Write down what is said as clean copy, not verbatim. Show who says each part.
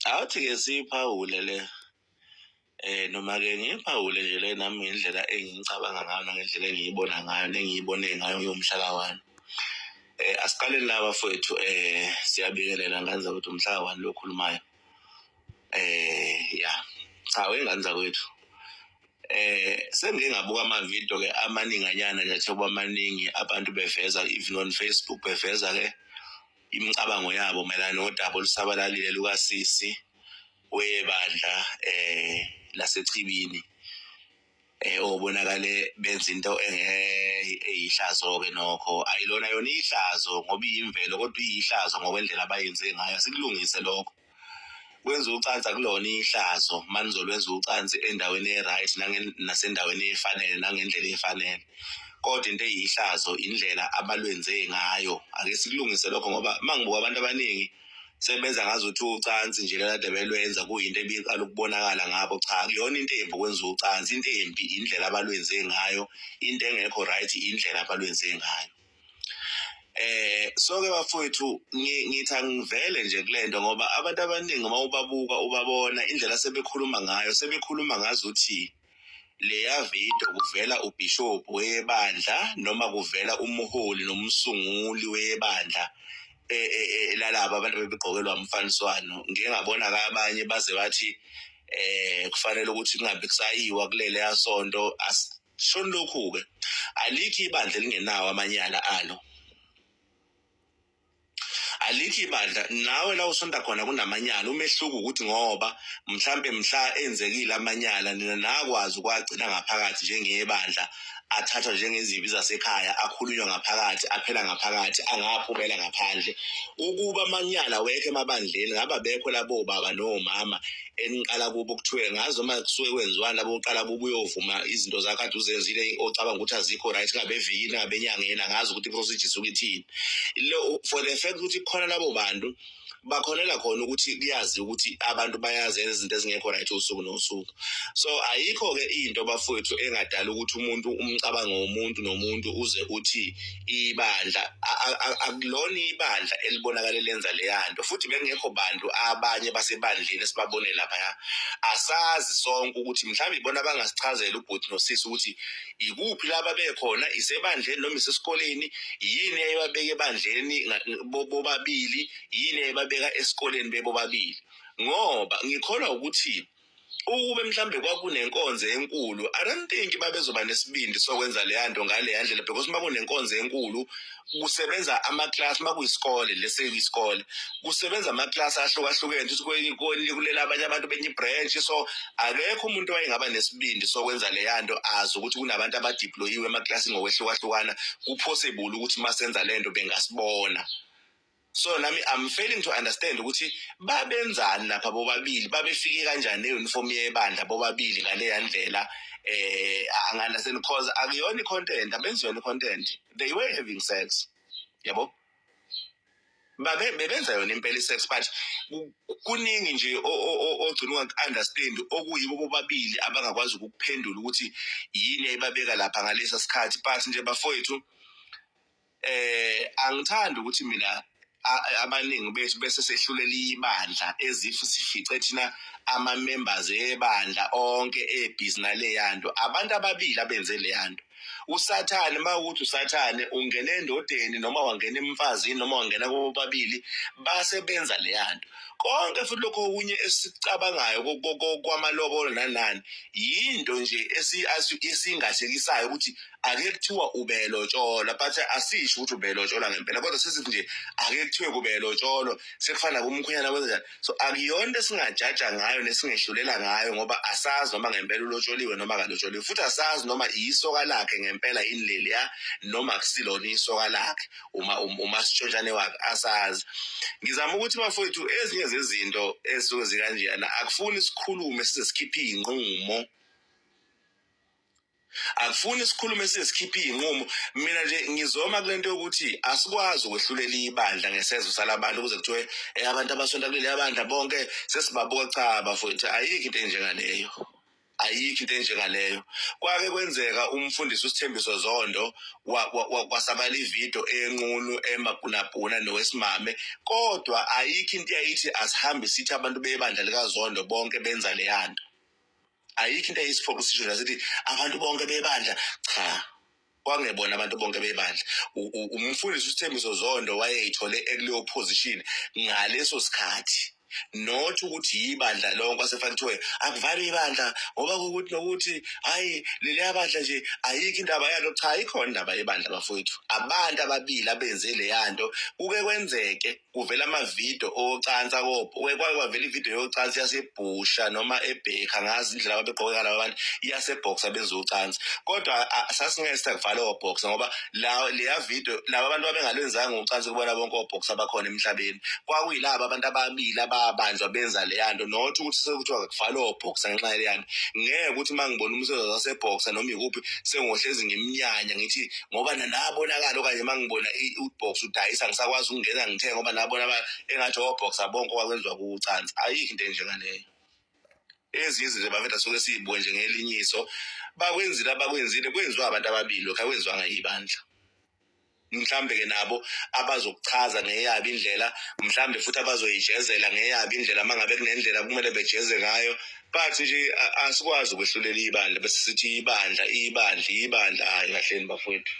Speaker 1: Awuthi-ke siphawule le noma-ke ngiphawule nje le nami ngendlela engicabanga ngayo nangendlela engiyibona ngayo nengiyibone ngayo ngiyomhlaka wami. Asiqaleni la bafowethu siyabingelela ngani zakwethu umhlaka wani lo okhulumayo. Cha wengane zakwethu. Sengike ngabuka amavidiyo-ke amaninganyana nje athoba amaningi abantu beveza even on Facebook beveza-ke imicabango yabo mayelana nodaba olusabalalile lukasisi webandla laseChibini obonakale benza into eyihlazo-ke nokho ayilona yona ihlazo ngoba iyimvelo kodwa iyihlazo ngokwendlela abayenze ngayo sikulungise lokho. Kwenza ucansi akulona ihlazo manizolwenza ucansi endaweni e-right nasendaweni efanele nangendlela efanele. Kodwa into eyihlazo indlela abalwenze ngayo. Ake sikulungise lokho ngoba mangibuka abantu abaningi sebenza ngazuthi ucansi nje kade belwenza kuyinto ebiqala ukubonakala ngabo. Cha akuyona into embi ukwenza ucansi, into embi indlela abalwenze ngayo, into engekho right indlela abalwenze ngayo. So-ke bafowethu ngithi angivele nje kulento ngoba abantu abaningi uma ubabuka ubabona indlela sebekhuluma ngazuthi leya video kuvela ubishop webandla noma kuvela umholi nomsunguli webandla lalabo abantu bebegqokelwa umfaniswano. Ngike ngabona abanye baze bathi kufanele ukuthi kungabe kusayiwa kulele yasonto. Ashoni lokhu-ke alikho ibandla elingenawo amanyala alo. Alikho ibandla nawe la usonta khona kunamanyala. Umehluko ukuthi ngoba mhlambe mhla enzekile amanyala nina nakwazi ukwagcina ngaphakathi njengebandla athathwa njengezibi zasekhaya akhulunywa ngaphakathi aphela ngaphakathi angaphumela ngaphandle. Ukuba amanyala wekho emabandleni ngaba bekho labo baba nomama eniqala kubo kuthiwe ngazo uma kusuke kwenziwani labo uqala kubo uyovuma izinto zakade uzenzile ocabanga ukuthi azikho right ngabe evikini ngabe enyangeni angazi ukuthi procedure isuke ithini. Lo for the fact ukuthi khona labo bantu bakhonela khona ukuthi kuyazi ukuthi abantu bayazi izinto ezingekho right usuku nosuku. So ayikho-ke into bafowethu engadala ukuthi umuntu umcabango womuntu nomuntu uze uthi ibandla akulona ibandla elibonakala lenza leyanto. Futhi bekungekho bantu abanye basebandleni esibabone lapha. Asazi sonke ukuthi mhlawumbe ibona bangasichazela ubhuti nosisi ukuthi ikuphi laba bekhona isebandleni noma isesikoleni yini eyababeka ebandleni bobabili yini eyababeka esikoleni bebobabili. Ngoba ngikholwa ukuthi ukube mhlambe kwakunenkonzo enkulu I don't think babezoba nesibindi sokwenza leyanto ngale yandlela because makunenkonzo enkulu kusebenza ama-class makuyisikole leseyisikole kusebenza ama-class ahlukahlukene ukuthi kulela abanye abantu benye branch. So akekho umuntu wayengaba nesibindi sokwenza leyanto azi ukuthi kunabantu abadeployiwe emaklasini ngokwehlukahlukana kupossible ukuthi masenza lento bengasibona. So nami I'm failing to understand ukuthi babenzani lapha bobabili babefike kanjani neuniform yebandla bobabili ngale yandlela anganaseni because akuyona icontent abenziyona icontent. They were having sex yabo bebenza yona impela sex but kuningi nje ogcina unga-understand okuyibo bobabili abangakwazi ukuphendula ukuthi yini ayibabeka lapha ngalesa sikhathi. But nje bafowethu angithandi ukuthi mina abaningi bethu bese sehlulela ibandla ezifu sifice thina ama-members ebandla onke ebhizinali leyanto abantu ababili abenze leyanto. Usathane mawukuthi usathane ungena endodeni noma wangena emfazini noma wangena kubabili basebenza leyanto. Konke futhi lokho okunye esicabangayo kwamalobolo nanani yinto nje esingathekisayo ukuthi ake kuthiwa ubelotshola but asisho ukuthi ubelotshola ngempela kodwa sesithi nje ake kuthiwe kubelotsholo sekufana kumkhwenyana wenzani. So akuyona esingajaja ngayo nesingehlulela ngayo ngoba asazi noma ngempela ulotsholiwe noma kalotsholiwe futhi asazi noma isoka lakhe ngempela yini leliya noma kusilona isoka lakhe uma sitshonjane wakhe asazi. Ngizama ukuthi bafowethu ezinye zezinto ezisuke zikanjena akufuni sikhulume size sikhiphe inqumo. Akufuni sikhulume sizikhiphe inqumo. Mina nje ngizoma kulento ukuthi asikwazi ukwehlulela ibandla ngesezo salabantu ukuze kuthiwe abantu abasonta kuleli abandla bonke sesibabuka. Cha bafowethu ayikho into enjengaleyo. ayikho into enjengaleyo. Kwake kwenzeka umfundisi uSithembiso Zondo wasabala ividiyo enqunu emabhunabhuna nowesimame, kodwa ayikho into yayithi asihambe sithi abantu bebandla likaZondo bonke benza leyanto. Ayikho into eyisiphoqo sisho nje sithi abantu bonke bebandla, cha. Kwangebona abantu bonke bebandla. Umfundisi uSithembiso Zondo wayeyithole ekuleyo position ngaleso sikhathi. Not ukuthi yibandla lonke kwasefanele kuthiwe akuvalwe ibandla ngoba ukuthi nokuthi hayi leliya bandla nje ayikho indaba yalo. Cha, ikhona indaba yebandla bafowethu. Abantu ababili abenze leyanto. Kuke kwenzeke kuvela amavidiyo ocansi kwake kwavela ividiyo yocansi yasebhusha noma ebheka, ngazi indlela ababegqoke ngalo abantu, yaseboxer benza ucansi. Kodwa sasingeke sithi akuvalwe oboxer ngoba leya video laba abantu abengalwenzanga ucansi kubona bonke oboxer abakhona emhlabeni. Kwakuyilaba abantu ababili abanjwa benza leyanto, not ukuthi sekuthiwa kuvalwe oboxer ngenxa yaleyanto. Ngeke ukuthi mangibona umsebenzi waseboxer noma ikuphi sengohlezi ngimnyanya ngithi ngoba nabonakala okanye mangibona ubox udayisa ngisakwazi ukungena ngithenga ngoba nabona engathi oboxer bonke kwakwenziwa kucansi. Ayikho into enjengaleyo. Ezinye nje bafethu asuke siyibuke nje ngelinyiso. Bakwenzile abakwenzile kwenziwa abantu ababili, lokho akwenziwanga yibandla. Mhlambe ke nabo abazokuchaza ngeyabo indlela, mhlambe futhi abazoyijezela ngeyabo indlela mangabe kunendlela kumele bejeze ngayo. But nje asikwazi ukwehlulela ibandla bese sithi ibandla hayi kahleni bafowethu.